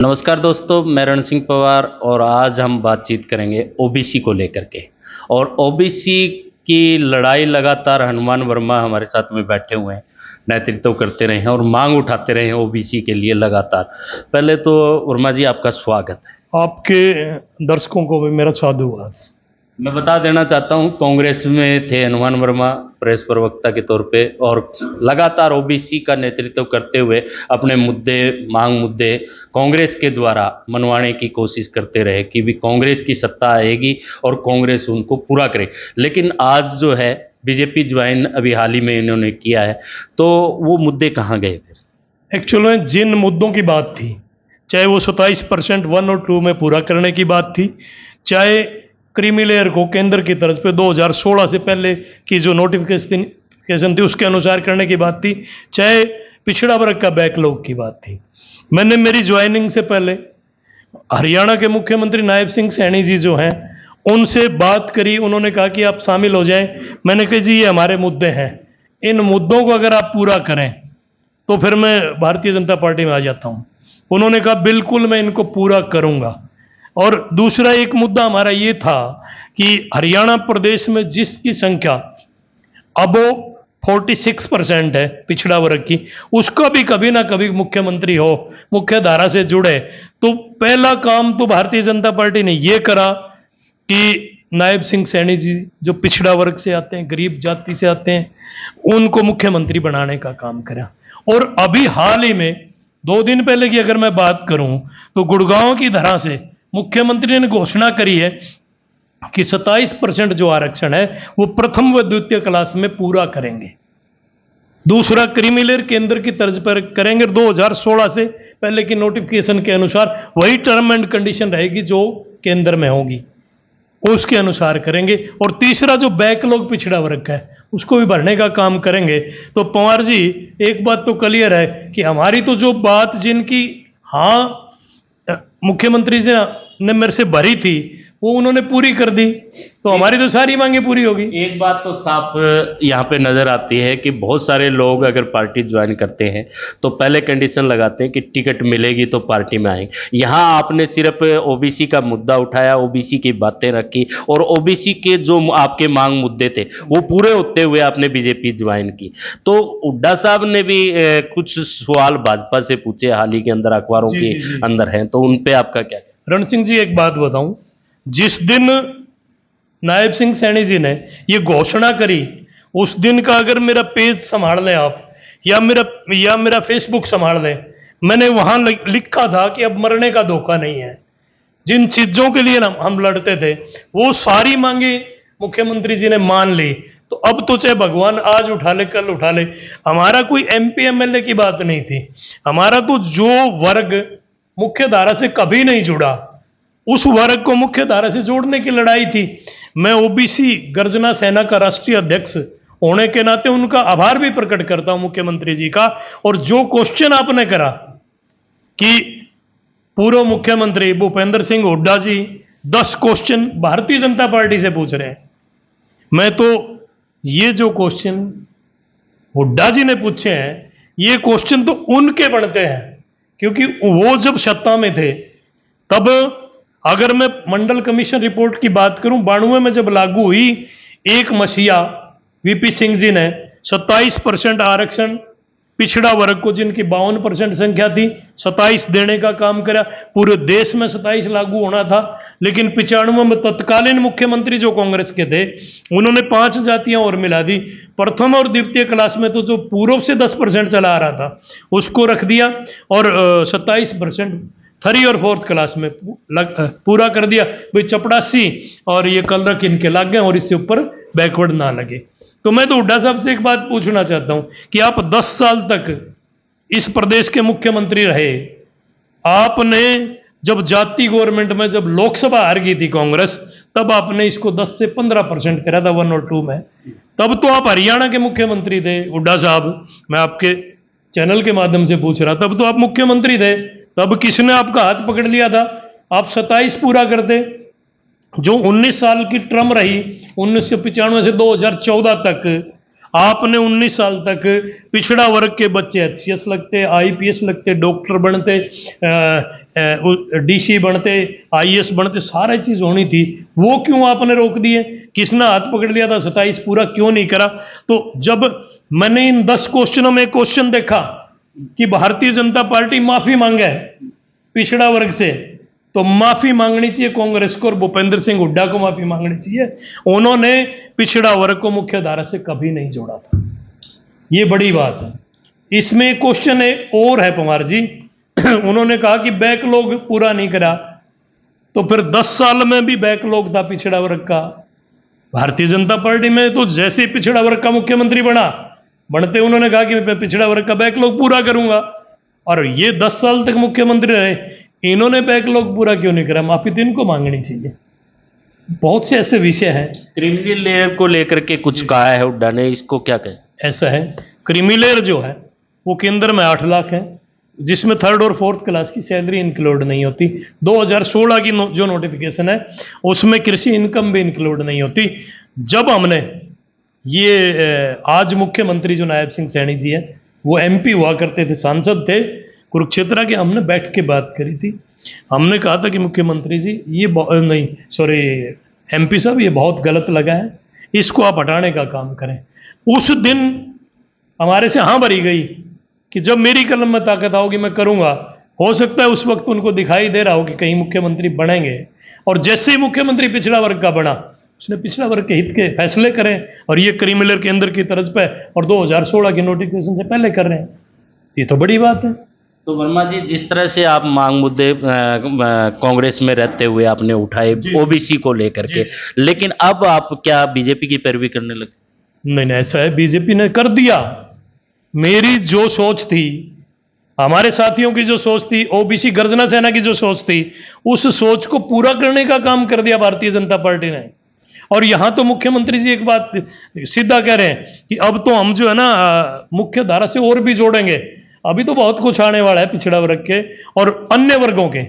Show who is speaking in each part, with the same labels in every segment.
Speaker 1: नमस्कार दोस्तों, मैं रण सिंह पवार और आज हम बातचीत करेंगे ओबीसी को लेकर के। और ओबीसी की लड़ाई लगातार हनुमान वर्मा हमारे साथ में बैठे हुए हैं, नेतृत्व करते रहे हैं और मांग उठाते रहे हैं ओबीसी के लिए लगातार। पहले तो वर्मा जी आपका स्वागत है।
Speaker 2: आपके दर्शकों को भी मेरा साधुवाद।
Speaker 1: मैं बता देना चाहता हूँ, कांग्रेस में थे हनुमान वर्मा प्रेस प्रवक्ता के तौर पे और लगातार ओबीसी का नेतृत्व करते हुए अपने मांग मुद्दे कांग्रेस के द्वारा मनवाने की कोशिश करते रहे कि भी कांग्रेस की सत्ता आएगी और कांग्रेस उनको पूरा करे। लेकिन आज जो है बीजेपी ज्वाइन अभी हाल ही में इन्होंने किया है, तो वो मुद्दे कहाँ गए फिर?
Speaker 2: एक्चुअल में जिन मुद्दों की बात थी, चाहे वो 27% 1 और 2 में पूरा करने की बात थी, चाहे क्रीमी लेयर को केंद्र की तरफ पे 2016 से पहले की जो नोटिफिकेशन थी उसके अनुसार करने की बात थी, चाहे पिछड़ा वर्ग का बैकलॉग की बात थी। मैंने मेरी ज्वाइनिंग से पहले हरियाणा के मुख्यमंत्री नायब सिंह सैनी जी जो हैं उनसे बात करी। उन्होंने कहा कि आप शामिल हो जाएं। मैंने कहा जी ये हमारे मुद्दे हैं, इन मुद्दों को अगर आप पूरा करें तो फिर मैं भारतीय जनता पार्टी में आ जाता हूं। उन्होंने कहा बिल्कुल मैं इनको पूरा करूंगा। और दूसरा एक मुद्दा हमारा ये था कि हरियाणा प्रदेश में जिसकी संख्या अब 46% है पिछड़ा वर्ग की, उसका भी कभी ना कभी मुख्यमंत्री हो, मुख्य धारा से जुड़े। तो पहला काम तो भारतीय जनता पार्टी ने ये करा कि नायब सिंह सैनी जी जो पिछड़ा वर्ग से आते हैं, गरीब जाति से आते हैं, उनको मुख्यमंत्री बनाने का काम करा। और अभी हाल ही में 2 दिन पहले की अगर मैं बात करूं तो गुड़गांव की धरा से मुख्यमंत्री ने घोषणा करी है कि 27% जो आरक्षण है वो प्रथम व द्वितीय क्लास में पूरा करेंगे। दूसरा क्रीमी लेयर केंद्र की तर्ज पर करेंगे। 2016 से पहले की नोटिफिकेशन के अनुसार वही टर्म एंड कंडीशन रहेगी जो केंद्र में होगी, उसके अनुसार करेंगे। और तीसरा जो बैकलॉग पिछड़ा वर्ग का है उसको भी भरने का काम करेंगे। तो पवार जी एक बात तो क्लियर है कि हमारी तो जो बात जिनकी मुख्यमंत्री जी ने मेरे से भरी थी वो उन्होंने पूरी कर दी, तो हमारी तो सारी मांगे पूरी होगी।
Speaker 1: एक बात तो साफ यहाँ पे नजर आती है कि बहुत सारे लोग अगर पार्टी ज्वाइन करते हैं तो पहले कंडीशन लगाते हैं कि टिकट मिलेगी तो पार्टी में आएंगे। यहाँ आपने सिर्फ ओबीसी का मुद्दा उठाया, ओबीसी की बातें रखी और ओबीसी के जो आपके मांग मुद्दे थे वो पूरे होते हुए आपने बीजेपी ज्वाइन की। तो हुड्डा साहब ने भी कुछ सवाल भाजपा से पूछे हाल ही के अंदर, अखबारों के अंदर हैं, तो उन पे आपका क्या?
Speaker 2: रण सिंह जी एक बात बताऊं, जिस दिन नायब सिंह सैनी जी ने ये घोषणा करी उस दिन का अगर मेरा पेज संभाल लें आप या मेरा फेसबुक संभाल लें, मैंने वहां लिखा था कि अब मरने का धोखा नहीं है। जिन चीजों के लिए हम लड़ते थे वो सारी मांगे मुख्यमंत्री जी ने मान ली। तो अब तो चाहे भगवान आज उठा ले कल उठा ले, हमारा कोई एमपी एमएलए की बात नहीं थी। हमारा तो जो वर्ग मुख्य धारा से कभी नहीं जुड़ा उस वर्ग को मुख्य धारा से जोड़ने की लड़ाई थी। मैं ओबीसी गर्जना सेना का राष्ट्रीय अध्यक्ष होने के नाते उनका आभार भी प्रकट करता हूं मुख्यमंत्री जी का। और जो क्वेश्चन आपने करा कि पूर्व मुख्यमंत्री भूपेंद्र सिंह हुड्डा जी 10 क्वेश्चन भारतीय जनता पार्टी से पूछ रहे हैं, मैं तो ये जो क्वेश्चन हुड्डा जी ने पूछे हैं ये क्वेश्चन तो उनके बनते हैं, क्योंकि वो जब सत्ता में थे तब, अगर मैं मंडल कमीशन रिपोर्ट की बात करूं 92 में जब लागू हुई, एक मसीहा वीपी सिंह जी ने 27% आरक्षण पिछड़ा वर्ग को, जिनकी 52% संख्या थी, 27 देने का काम करा। पूरे देश में 27 लागू होना था, लेकिन 95 में तत्कालीन मुख्यमंत्री जो कांग्रेस के थे उन्होंने 5 जातियां और मिला दी। प्रथम और द्वितीय क्लास में तो जो पूर्व से 10% चला आ रहा था उसको रख दिया और 27% 3rd और 4th क्लास में पूरा कर दिया। भाई चपड़ासी और ये कलरक इनके लग गए और इससे ऊपर बैकवर्ड ना लगे। तो मैं तो हुड्डा साहब से एक बात पूछना चाहता हूं कि आप 10 साल तक इस प्रदेश के मुख्यमंत्री रहे, आपने जब जाति गवर्नमेंट में जब लोकसभा हार गई थी कांग्रेस, तब आपने इसको 10 से 15% करा था 1 और 2 में। तब तो आप हरियाणा के मुख्यमंत्री थे हुड्डा साहब, मैं आपके चैनल के माध्यम से पूछ रहा, तब तो आप मुख्यमंत्री थे, तब किसने आपका हाथ पकड़ लिया था? आप 27 पूरा करते। जो 19 साल की टर्म रही 1995 से 2014 तक, आपने 19 साल तक पिछड़ा वर्ग के बच्चे एचसीएस लगते, आईपीएस लगते, डॉक्टर बनते, डीसी बनते, आईएएस बनते, सारी चीज होनी थी, वो क्यों आपने रोक दिए? किसने हाथ पकड़ लिया था 27 पूरा क्यों नहीं करा? तो जब मैंने इन 10 क्वेश्चनों में क्वेश्चन देखा कि भारतीय जनता पार्टी माफी मांगे पिछड़ा वर्ग से, तो माफी मांगनी चाहिए कांग्रेस को और भूपेंद्र सिंह हुड्डा को माफी मांगनी चाहिए। उन्होंने पिछड़ा वर्ग को मुख्य धारा से कभी नहीं जोड़ा था, ये बड़ी बात है। इसमें क्वेश्चन और है पवार जी, उन्होंने कहा कि बैकलॉग पूरा नहीं करा, तो फिर 10 साल में भी बैकलॉग था पिछड़ा वर्ग का। भारतीय जनता पार्टी में तो जैसे पिछड़ा वर्ग का मुख्यमंत्री बनते उन्होंने कहा कि मैं पिछड़ा वर्ग का बैकलॉग पूरा करूंगा, और ये 10 साल तक मुख्यमंत्री रहे, इन्होंने बैकलॉग पूरा क्यों नहीं करा? माफी तो इनको मांगनी चाहिए। बहुत से ऐसे विषय हैं।
Speaker 1: क्रिमिनल लेयर को लेकर के कुछ कहा है हुड्डा ने, इसको क्या कहें?
Speaker 2: ऐसा है, क्रीमिलेयर जो है वो केंद्र में 8 लाख है, जिसमें 3rd और 4th क्लास की सैलरी इंक्लूड नहीं होती। 2016 की जो नोटिफिकेशन है उसमें कृषि इनकम भी इंक्लूड नहीं होती। जब हमने ये आज मुख्यमंत्री जो नायब सिंह सैनी जी है, वो एमपी हुआ करते थे, सांसद थे कुरुक्षेत्र के, हमने बैठ के बात करी थी। हमने कहा था कि मुख्यमंत्री जी ये नहीं सॉरी एमपी साहब, ये बहुत गलत लगा है, इसको आप हटाने का काम करें। उस दिन हमारे से हाँ भरी गई कि जब मेरी कलम में ताकत आओगी मैं करूंगा। हो सकता है उस वक्त उनको दिखाई दे रहा हो कि कहीं मुख्यमंत्री बनेंगे, और जैसे ही मुख्यमंत्री पिछड़ा वर्ग का बना, उसने पिछड़ा वर्ग के हित के फैसले करें, और ये क्रीमिलेयर केंद्र की तर्ज पे और 2016 की नोटिफिकेशन से पहले कर रहे हैं, ये तो बड़ी बात है।
Speaker 1: तो वर्मा जी, जिस तरह से आप मांग मुद्दे कांग्रेस में रहते हुए आपने उठाए ओबीसी को लेकर के, लेकिन अब आप क्या बीजेपी की पैरवी करने लगे?
Speaker 2: नहीं, ऐसा है, बीजेपी ने कर दिया। मेरी जो सोच थी, हमारे साथियों की जो सोच थी, ओबीसी गर्जना सेना की जो सोच थी, उस सोच को पूरा करने का काम कर दिया भारतीय जनता पार्टी ने। और यहां तो मुख्यमंत्री जी एक बात सीधा कह रहे हैं कि अब तो हम जो है ना मुख्य धारा से और भी जोड़ेंगे। अभी तो बहुत कुछ आने वाला है पिछड़ा वर्ग के और अन्य वर्गों के,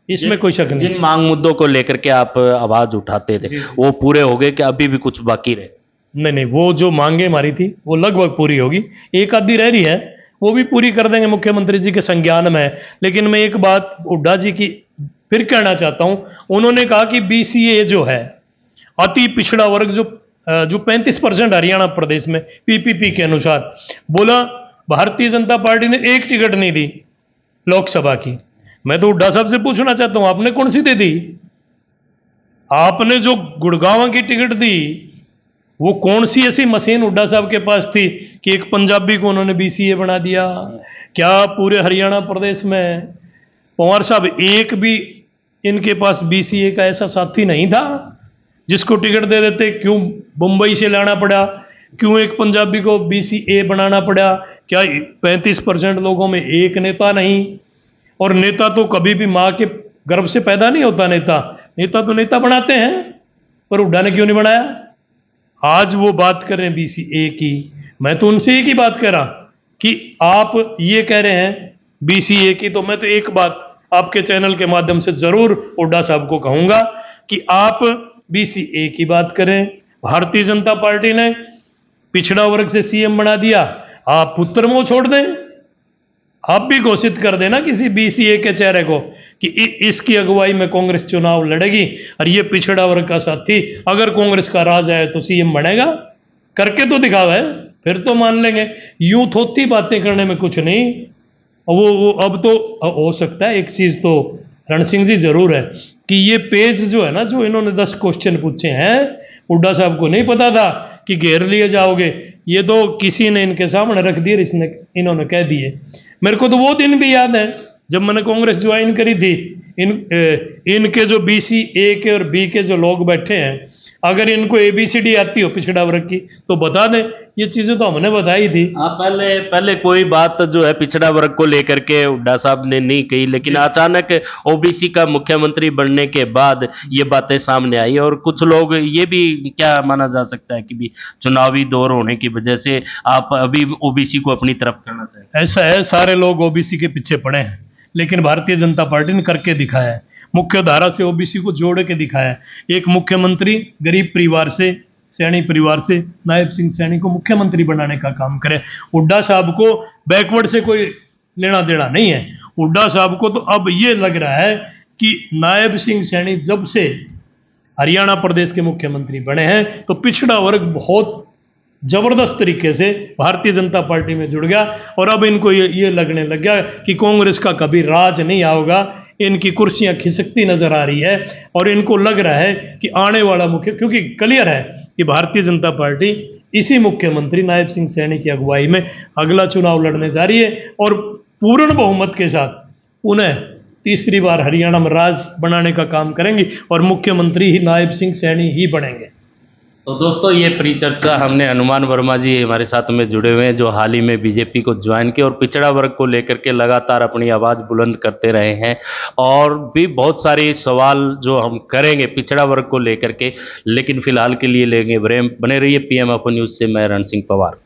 Speaker 2: इसमें कोई शक नहीं।
Speaker 1: जिन मांग मुद्दों को लेकर के आप आवाज उठाते थे वो पूरे हो गए कि अभी भी कुछ बाकी रहे?
Speaker 2: नहीं, वो जो मांगे मारी थी वो लगभग पूरी होगी, एक आधी रह रही है, वो भी पूरी कर देंगे, मुख्यमंत्री जी के संज्ञान में है। लेकिन मैं एक बात हुड्डा जी की फिर कहना चाहता हूं, उन्होंने कहा कि बीसीए जो है अति पिछड़ा वर्ग जो 35% हरियाणा प्रदेश में पीपीपी के अनुसार, बोला भारतीय जनता पार्टी ने एक टिकट नहीं दी लोकसभा की। मैं तो हुड्डा साहब से पूछना चाहता हूं, आपने कौन सी दे दी? आपने जो गुड़गांव की टिकट दी, वो कौन सी ऐसी मशीन हुड्डा साहब के पास थी कि एक पंजाबी को उन्होंने बीसीए बना दिया? क्या पूरे हरियाणा प्रदेश में पवार साहब एक भी इनके पास बीसीए का ऐसा साथी नहीं था जिसको टिकट दे देते? क्यों मुंबई से लाना पड़ा? क्यों एक पंजाबी को बीसीए बनाना पड़ा? क्या 35% लोगों में एक नेता नहीं? और नेता तो कभी भी माँ के गर्भ से पैदा नहीं होता। नेता तो नेता बनाते हैं, पर हुड्डा ने क्यों नहीं बनाया? आज वो बात कर रहे हैं बीसीए की, मैं तो उनसे एक ही बात कह रहा कि आप ये कह रहे हैं बीसीए की, तो मैं तो एक बात आपके चैनल के माध्यम से जरूर हुड्डा साहब को कहूंगा कि आप बीसीए की बात करें। भारतीय जनता पार्टी ने पिछड़ा वर्ग से सीएम बना दिया, आप पुत्र मोह छोड़ दें, आप भी घोषित कर देना किसी बीसीए के चेहरे को कि इसकी अगुवाई में कांग्रेस चुनाव लड़ेगी, और ये पिछड़ा वर्ग का साथी अगर कांग्रेस का राज आए तो सीएम बनेगा। करके तो दिखावा है, फिर तो मान लेंगे। यूं थोथी बातें करने में कुछ नहीं। वो अब तो हो सकता है, एक चीज तो रण सिंह जी जरूर है कि ये पेज जो है ना, जो इन्होंने 10 क्वेश्चन पूछे हैं, हुड्डा साहब को नहीं पता था कि घेर लिए जाओगे, ये तो किसी ने इनके सामने रख दिए, इन्होंने कह दिए। मेरे को तो वो दिन भी याद है जब मैंने कांग्रेस ज्वाइन करी थी। इनके जो बीसीए के और बी के जो लोग बैठे हैं, अगर इनको एबीसीडी आती हो पिछड़ा वर्ग की तो बता दें, ये चीजें तो हमने बताई थी।
Speaker 1: हाँ, पहले कोई बात जो है पिछड़ा वर्ग को लेकर के हुड्डा साहब ने नहीं कही, लेकिन अचानक ओबीसी का मुख्यमंत्री बनने के बाद ये बातें सामने आई। और कुछ लोग ये भी क्या माना जा सकता है कि भी चुनावी दौर होने की वजह से आप अभी ओबीसी को अपनी तरफ करना चाहते हैं?
Speaker 2: ऐसा है, सारे लोग ओबीसी के पीछे पड़े हैं, लेकिन भारतीय जनता पार्टी ने करके दिखाया है, मुख्य धारा से ओबीसी को जोड़ के दिखाया है। एक मुख्यमंत्री गरीब परिवार से, सैनी परिवार से नायब सिंह सैनी को मुख्यमंत्री बनाने का काम करे। हुड्डा साहब को बैकवर्ड से कोई लेना देना नहीं है। हुड्डा साहब को तो अब ये लग रहा है कि नायब सिंह सैनी जब से हरियाणा प्रदेश के मुख्यमंत्री बने हैं तो पिछड़ा वर्ग बहुत जबरदस्त तरीके से भारतीय जनता पार्टी में जुड़ गया, और अब इनको ये लगने लग गया कि कांग्रेस का कभी राज नहीं आओगा, इनकी कुर्सियां खिसकती नजर आ रही है, और इनको लग रहा है कि आने वाला क्योंकि क्लियर है कि भारतीय जनता पार्टी इसी मुख्यमंत्री नायब सिंह सैनी की अगुवाई में अगला चुनाव लड़ने जा रही है, और पूर्ण बहुमत के साथ उन्हें तीसरी बार हरियाणा में राज बनाने का काम करेंगी, और मुख्यमंत्री ही नायब सिंह सैनी ही बनेंगे।
Speaker 1: तो दोस्तों, ये परिचर्चा हमने हनुमान वर्मा जी हमारे साथ में जुड़े हुए हैं, जो हाल ही में बीजेपी को ज्वाइन किया और पिछड़ा वर्ग को लेकर के लगातार अपनी आवाज़ बुलंद करते रहे हैं, और भी बहुत सारे सवाल जो हम करेंगे पिछड़ा वर्ग को लेकर के, लेकिन फिलहाल के लिए लेंगे ब्रेक। बने रहिए पीएम अप न्यूज़ से। मैं रण सिंह पवार।